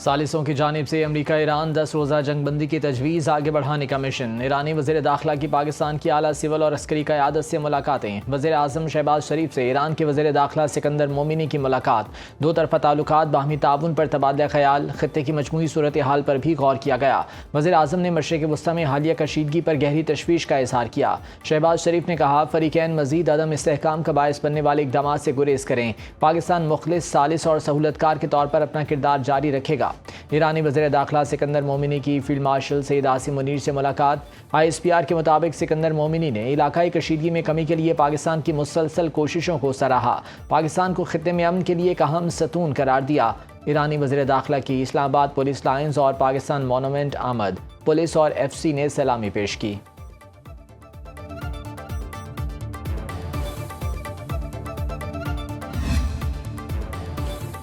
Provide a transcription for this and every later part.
सालिसों की जानिब से अमरीका ईरान 10 रोज़ा जंगबंदी की तजवीज़ आगे बढ़ाने का मिशन। ईरानी वज़ीर दाखिला की पाकिस्तान की आला सिविल और अस्करी क़यादत से मुलाकातें। वज़ीर आज़म शहबाज शरीफ से ईरान के वज़ीर दाखिला सिकंदर मोमिनी की मुलाकात। दो तरफ़ा ताल्लुकात, बाहमी ताउन पर तबादला ख्याल, खित्ते की मजमूई सूरत हाल पर भी गौर किया गया। वज़ीर आज़म ने मशरिक़ वस्ता में हालिया कशीदगी पर गहरी तशवीश का इज़हार किया। शहबाज शरीफ ने कहा, फ़रीक़ैन मज़ीद अदम इस्तेहकाम का बायस बनने वाले इक़दामात से गुरेज करें। पाकिस्तान मुखलिस, सालिस और सहूलतकार के तौर पर अपना किरदार जारी रखेगा। ईरानी वज़ीर दाखिला सिकंदर मोमिनी की फील्ड मार्शल सैयद आसिम मुनीर से मुलाकात। ISPR के मुताबिक सिकंदर मोमिनी ने इलाकाई कशीदगी में कमी के लिए पाकिस्तान की मुसलसल कोशिशों को सराहा। पाकिस्तान को खित्ते में अमन के लिए एक अहम सतून करार दिया। ईरानी वज़ीर दाखिला की इस्लामाबाद पुलिस लाइन्स और पाकिस्तान मोनूमेंट आमद। पुलिस और FC ने सलामी पेश की।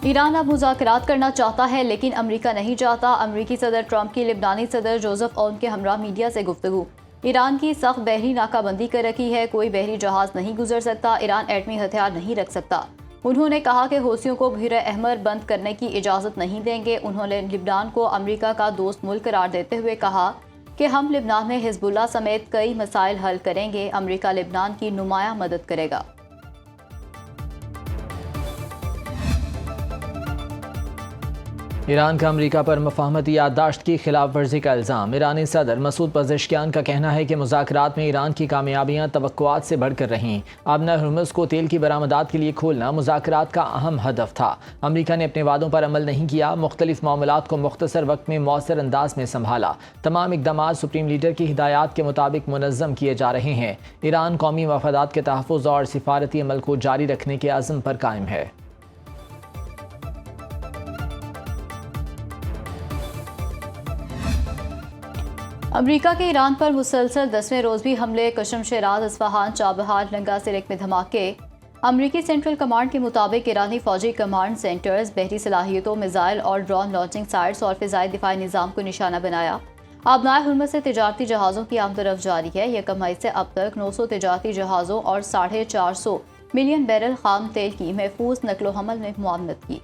ईरान अब मुज़ाकरात करना चाहता है लेकिन अमेरिका नहीं चाहता। अमेरिकी सदर ट्रंप की लिबनानी सदर जोसेफ औन के हमरा मीडिया से गुफ्तगू। ईरान की सख्त बहरी नाकाबंदी कर रखी है, कोई बहरी जहाज नहीं गुजर सकता। ईरान एटमी हथियार नहीं रख सकता। उन्होंने कहा कि हौसियों को बहर अहमर बंद करने की इजाज़त नहीं देंगे। उन्होंने लिबनान को अमेरिका का दोस्त मुल्क करार देते हुए कहा कि हम लिबनान में हिजबुल्लाह समेत कई मसाइल हल करेंगे। अमेरिका लिबनान की नुमाया मदद करेगा। ईरान का अमेरिका पर मफाहमती याददाश्त की खिलाफ वर्जी का इल्ज़ाम। ईरानी सदर मसूद पज़ेश्कियान का कहना है कि मुज़ाकरात में ईरान की कामयाबियाँ तवक्कुआत से बढ़कर रहीं। आबना हुर्मुज़ को तेल की बरामदात के लिए खोलना मुज़ाकरात का अहम हदफ था। अमेरिका ने अपने वादों पर अमल नहीं किया, मुख्तलिफ मामलात को मुख्तसर वक्त में मौसर अंदाज में संभाला। तमाम इक़दामात सुप्रीम लीडर की हिदायत के मुताबिक मुनज़्ज़म किए जा रहे हैं। ईरान कौमी मफादात के तहफ़्फ़ुज़ और सिफारती अमल को जारी रखने के अज़्म पर कायम है। अमेरिका के ईरान पर मुसलसल 10वें रोज़ भी हमले। कशम शेराज, इस्फहान, चाबहार, लंगा सिरेक में धमाके। अमेरिकी सेंट्रल कमांड के मुताबिक ईरानी फौजी कमांड सेंटर्स, बहरी सलाहियतों, मिसाइल और ड्रोन लॉन्चिंग साइट्स और फ़िज़ाई दिफाई निज़ाम को निशाना बनाया। आबनाए हुर्मुज़ से तिजारती जहाज़ों की आमदरफ्त जारी है। 1 मई से अब तक 900 तिजारती जहाज़ों और 450 मिलियन बैरल खाम तेल की महफूज नकलो हमल में मुआवनत की।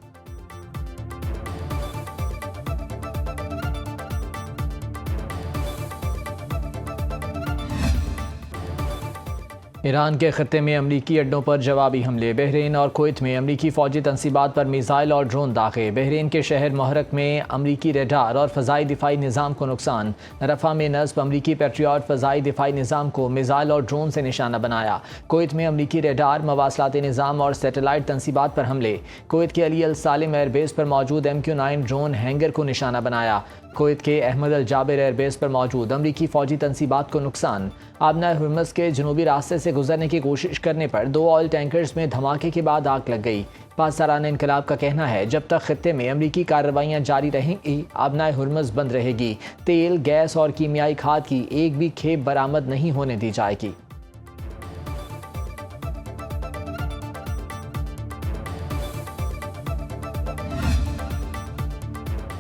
ईरान के खत्ते में अमरीकी अड्डों पर जवाबी हमले। बहरीन और कुवैत में अमरीकी फ़ौजी तनसीबात पर मिसाइल और ड्रोन दागे। बहरीन के शहर मुहर्रक में अमरीकी रेडार और फ़ज़ाई दिफाई निज़ाम को नुकसान। रफ़ा में नस्ब अमरीकी पेट्रियट फ़ज़ाई दिफाई निज़ाम को मिसाइल और ड्रोन से निशाना बनाया। कुवैत में अमरीकी रेडार, मवासलाती निज़ाम और सैटेलाइट तनसीबात पर हमले। कुवैत के अली अल सालिम एयरबेस पर मौजूद MQ-9 ड्रोन हैंगर को निशाना बनाया। कुवैत के अहमद अल जाबिर एयरबेस पर मौजूद अमरीकी फ़ौजी तनसीबात को नुकसान। आबना हुर्मुज़ के जनूबी रास्ते से गुजरने की कोशिश करने पर 2 ऑयल टैंकर्स में धमाके के बाद आग लग गई। पासदारान इनकलाब का कहना है, जब तक खित्ते में अमरीकी कार्रवाइयाँ जारी रहेंगी, आबना हुर्मुज़ बंद रहेगी। तेल, गैस और कीमियाई खाद की एक भी खेप बरामद नहीं होने दी जाएगी।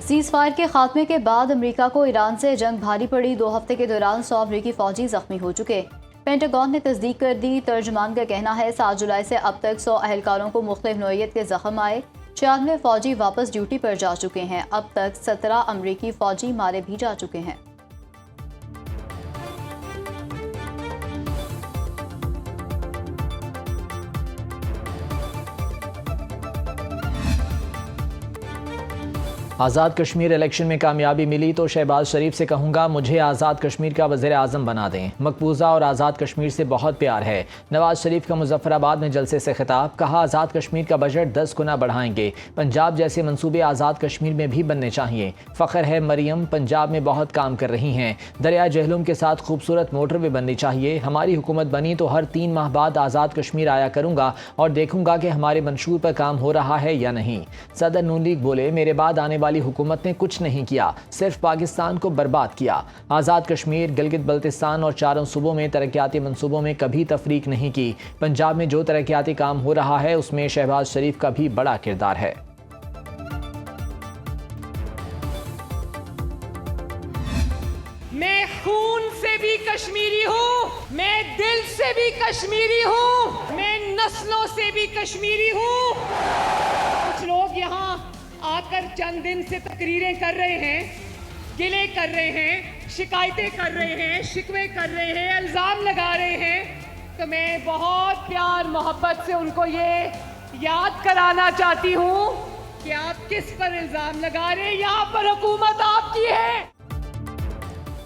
सीज़ फायर के खात्मे के बाद अमेरिका को ईरान से जंग भारी पड़ी। 2 हफ्ते के दौरान 100 अमरीकी फौजी जख्मी हो चुके। पेंटागन ने तस्दीक कर दी। तर्जमान का कहना है 7 जुलाई से अब तक 100 अहलकारों को मुख्तलिफ नौइयत के जख्म आए। 96 फौजी वापस ड्यूटी पर जा चुके हैं। अब तक 17 अमरीकी फौजी मारे भी जा चुके हैं। आज़ाद कश्मीर इलेक्शन में कामयाबी मिली तो शहबाज शरीफ से कहूँगा, मुझे आज़ाद कश्मीर का वज़ीर आज़म बना दें। मकबूजा और आज़ाद कश्मीर से बहुत प्यार है। नवाज शरीफ का मुजफ्फराबाद में जलसे से खिताब। कहा, आज़ाद कश्मीर का बजट 10 गुना बढ़ाएंगे। पंजाब जैसे मंसूबे आज़ाद कश्मीर में भी बनने चाहिए। फ़ख्र है मरियम पंजाब में बहुत काम कर रही हैं। दरिया जहलुम के साथ खूबसूरत मोटरवे बननी चाहिए। हमारी हुकूमत बनी तो हर 3 माह बाद आज़ाद कश्मीर आया करूँगा और देखूँगा कि हमारे मंशूर पर काम हो रहा है या नहीं। सदर नून लीग बोले, मेरे बाद आने वाली हुकूमत ने कुछ नहीं किया, सिर्फ पाकिस्तान को बर्बाद किया। आज़ाद कश्मीर, गिलगित बल्तिस्तान और 4 सूबों में तरक्याती मंसूबों में कभी तफरीक नहीं की। पंजाब में जो तरक्याती काम हो रहा है उसमें शहबाज शरीफ का भी बड़ा किरदार है। मैं खून से भी कश्मीरी हूँ, मैं दिल से भी कश्मीरी हूँ, मैं नस्लों से भी कश्मीरी हूँ। कुछ लोग यहाँ आकर चंद दिन से तकरीरें कर रहे हैं, गिले कर रहे हैं, शिकायतें कर रहे हैं, शिकवे कर रहे हैं, इल्ज़ाम लगा रहे हैं, तो मैं बहुत प्यार मोहब्बत से उनको ये याद कराना चाहती हूँ कि आप किस पर इल्ज़ाम लगा रहे हैं। यहाँ पर हुकूमत आपकी है।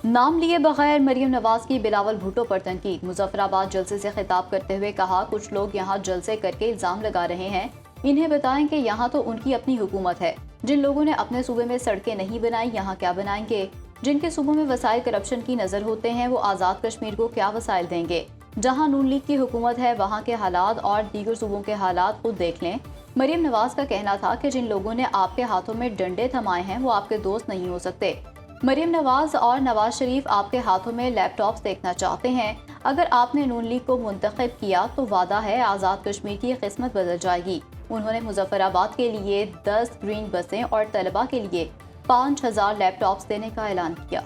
नाम लिए बगैर मरीम नवाज की बिलावल भुट्टो पर तनकीद। मुजफ्फराबाद जलसे से खिताब करते हुए कहा, कुछ लोग यहाँ जलसे करके इल्जाम लगा रहे हैं, इन्हें बताएं कि यहाँ तो उनकी अपनी हुकूमत है। जिन लोगों ने अपने सूबे में सड़कें नहीं बनाई, यहाँ क्या बनाएंगे? जिनके सूबों में वसाइल करप्शन की नजर होते हैं, वो आज़ाद कश्मीर को क्या वसाइल देंगे? जहाँ नून लीग की हुकूमत है, वहाँ के हालात और दीगर सूबों के हालात खुद देख लें। मरीम नवाज का कहना था कि जिन लोगों ने आपके हाथों में डंडे थमाए हैं, वो आपके दोस्त नहीं हो सकते। मरीम नवाज और नवाज शरीफ आपके हाथों में लैपटॉप्स देखना चाहते हैं। अगर आपने नून लीग को मुंतखब किया तो वादा है आज़ाद कश्मीर की किस्मत बदल जाएगी। उन्होंने मुजफ्फराबाद के लिए 10 ग्रीन बसें और तलबा के लिए 5000 लैपटॉप्स देने का ऐलान किया।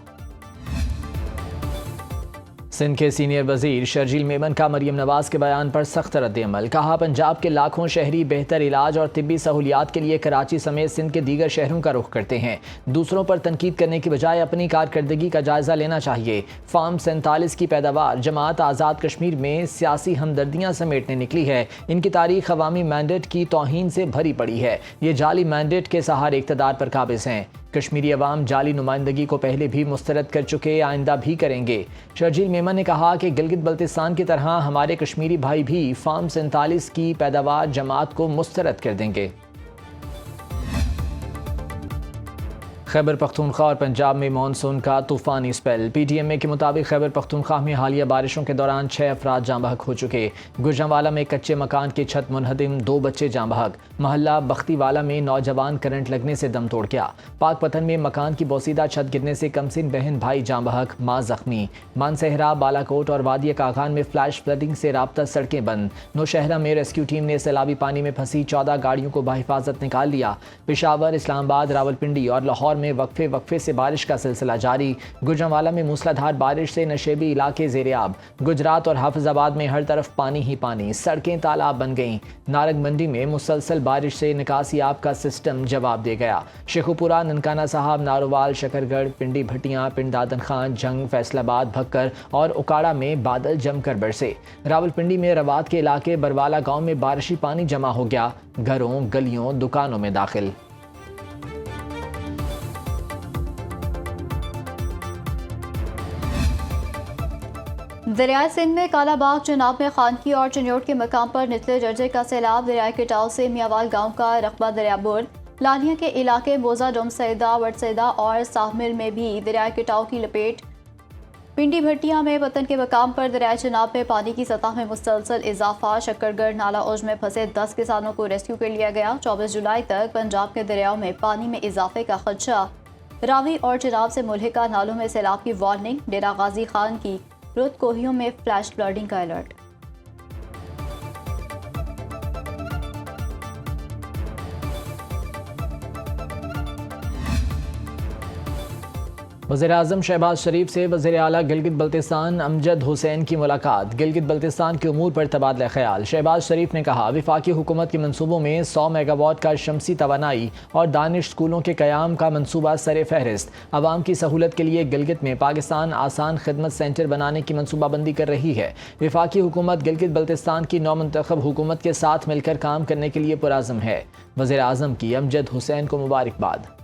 सिंध के सीनियर वजीर शर्जील मेमन का मरीम नवाज के बयान पर सख्त रद्द-ए-अमल। कहा, पंजाब के लाखों शहरी बेहतर इलाज और तिब्बी सहूलियात के लिए कराची समेत सिंध के दीगर शहरों का रुख करते हैं। दूसरों पर तनकीद करने की बजाय अपनी कारकर्दगी का जायजा लेना चाहिए। फार्म 47 की पैदावार जमात आज़ाद कश्मीर में सियासी हमदर्दियाँ समेटने निकली है। इनकी तारीख अवामी मैंडेट की तौहीन से भरी पड़ी है। ये जाली मैंडेट के सहारे इक़्तिदार पर काबिज हैं। कश्मीरी अवाम जाली नुमाइंदगी को पहले भी मुस्तरद कर चुके, आइंदा भी करेंगे। शर्जील मेमन ने कहा कि गिलगित बल्तिस्तान की तरह हमारे कश्मीरी भाई भी फार्म 47 की पैदावार जमात को मुस्तरद कर देंगे। खैबर पख्तूनख्वा और पंजाब में मानसून का तूफ़ानी स्पेल। PTMA के मुताबिक खैबर पख्तूनख्वा में हालिया बारिशों के दौरान 6 अफराद जाँ बहक हो चुके। गुजरांवाला में कच्चे मकान की छत मुनहदिम, 2 बच्चे जाँ बहक। महल्ला बख्तीवाला में नौजवान करंट लगने से दम तोड़ गया। पाकपतन में मकान की बोसीदा छत गिरने से कमसिन बहन भाई जाँ बहक, माँ जख्मी। मानसहरा, बालाकोट और वादिया कागान में फ्लैश फ्लडिंग से राब्ता सड़कें बंद। नौशहरा में रेस्क्यू टीम ने सैलाबी पानी में फंसी 14 गाड़ियों को बाहिफाजत निकाल लिया। पेशावर, इस्लामाबाद, रावलपिंडी और लाहौर में वक्फे से बारिश का सिलसिला जारी। गुजरांवाला में मूसलाधार बारिश से नशेबी इलाके ज़ेर-ए-आब। गुजरात और हाफिजाबाद में हर तरफ पानी ही पानी, सड़कें तालाब बन गईं। नारंग मंडी में मुसलसल बारिश से निकासी आब का सिस्टम जवाब दे गया। शेखुपुरा, ननकाना साहब, नारोवाल, शकरगढ़, पिंडी भटियां, पिंड दादन खान, जंग, फैसलाबाद, भक्कर और उकाड़ा में बादल जमकर बरसे। रावलपिंडी में रवात के इलाके बरवाला गांव में बारिशी पानी जमा हो गया, घरों, गलियों, दुकानों में दाखिल। दरियाए सिंध में कालाबाग, चनाब में खानकी और चन्योट के मकाम पर निचले दर्जे का सैलाब। दरियाए कटाव से मियावाल गांव का रकबा दरिया बुर्द। लालिया के इलाके मोजा, डोमसैदा, वटसैदा और साहमिल में भी दरियाए कटाव की लपेट। पिंडी भट्टियां में वतन के मकाम पर दरियाए चनाब में पानी की सतह में मुसलसल इजाफा। शक्करगढ़ नाला औज में फंसे 10 किसानों को रेस्क्यू कर लिया गया। 24 जुलाई तक पंजाब के दरियाओं में पानी में इजाफे का खदशा। रावी और चिनाब से मुल्हिका नालों में सैलाब की वार्निंग। डेरा गाजी खान की रुत कोहियों में फ्लैश फ्लडिंग का अलर्ट। वज़ीर-ए-आज़म शहबाज शरीफ से वज़ीर-ए-आला गिलगित बल्तिस्तान अमजद हुसैन की मुलाकात। गिलगित बल्तिस्तान के उमूर पर तबादला ख्याल। शहबाज शरीफ ने कहा, वफाकी हुकूमत के मनसूबों में 100 मेगावाट का शमसी तवानाई और दानिश स्कूलों के क़याम का मनसूबा सर फहरिस्त। आवाम की सहूलत के लिए गिलगित में पाकिस्तान आसान खिदमत सेंटर बनाने की मनसूबाबंदी कर रही है। वफाकी हुकूमत गिलगित बल्तिस्तान की नौमुंतखब हुकूमत के साथ मिलकर काम करने के लिए पुरअज़्म है। वज़ीर-ए-आज़म की अमजद हुसैन को मुबारकबाद।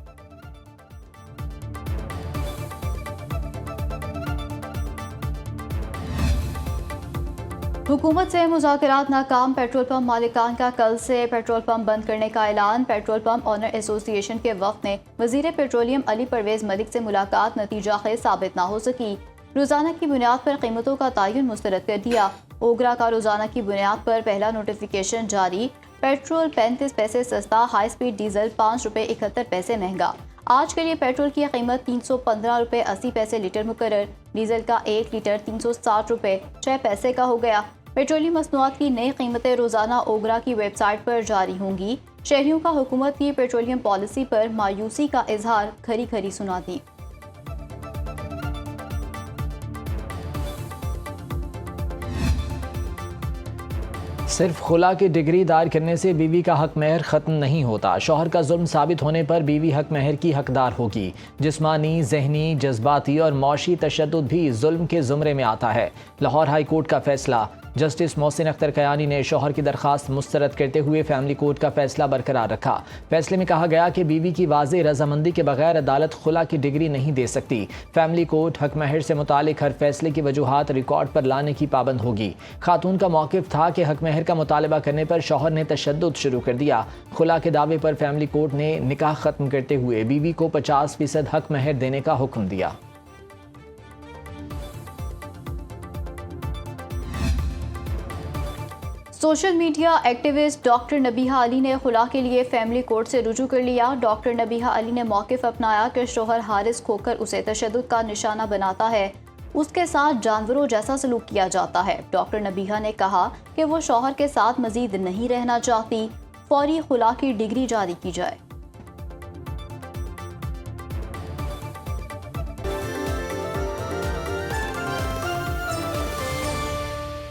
हुकूमत से मुज़ाकरात नाकाम। पेट्रोल पंप मालिकान का कल से पेट्रोल पंप बंद करने का ऐलान। पेट्रोल पंप ऑनर एसोसिएशन के वफ़द ने वज़ीर पेट्रोलियम अली परवेज़ मलिक से मुलाकात, नतीजा खेज़ साबित ना हो सकी। रोज़ाना की बुनियाद पर कीमतों का तयन मुस्तरद कर दिया। ओगरा का रोज़ाना की बुनियाद पर पहला नोटिफिकेशन जारी। पेट्रोल 35 पैसे सस्ता, हाई स्पीड डीजल 5 रुपये 71 पैसे महंगा। आज के लिए पेट्रोल की कीमत 315 रुपये 80 पैसे लीटर मुकर्रर। डीजल का 1 लीटर 360 रुपये 6 पैसे का हो गया। पेट्रोलियम मसनूआत की नई कीमतें रोज़ाना ओगरा की वेबसाइट पर जारी होंगी। शहरियों का हुकूमत की पेट्रोलियम पॉलिसी पर मायूसी का इजहार खरी खरी सुना दी। सिर्फ खुला की डिग्री दायर करने से बीवी का हक महर ख़त्म नहीं होता। शौहर का जुल्म साबित होने पर बीवी हक महर की हकदार होगी। जिस्मानी, जहनी, जज्बाती और मौशी तशद्दुद भी जुल्म के ज़ुमरे में आता है। लाहौर हाई कोर्ट का फैसला। जस्टिस मोहसिन अख्तर कयानी ने शौहर की दरख्वास्त मुस्तरद करते हुए फैमिली कोर्ट का फैसला बरकरार रखा। फैसले में कहा गया कि बीवी की वाज़ेह रजामंदी के बगैर अदालत खुला की डिग्री नहीं दे सकती। फैमिली कोर्ट हक महर से मुतालिक हर फैसले की वजूहात रिकॉर्ड पर लाने की पाबंद होगी। खातून का मौक़िफ़ था कि हक महर का मुतालबा करने पर शौहर ने तशद्दुद शुरू कर दिया। खुला के दावे पर फैमिली कोर्ट ने निकाह ख़त्म करते हुए बीवी को 50% हक महर देने का हुक्म दिया। Social media activist doctor Nabiha Ali ने खुला के लिए फैमिली कोर्ट से रुजू कर लिया। डॉक्टर नबीहा अली ने मौक़िफ़ अपनाया कि शोहर हारिस खोकर उसे तशद्दुद का निशाना बनाता है, उसके साथ जानवरों जैसा सलूक किया जाता है। डॉक्टर नबीहा ने कहा कि वो शौहर के साथ मजीद नहीं रहना चाहती, फौरी खुला की डिग्री जारी की जाए।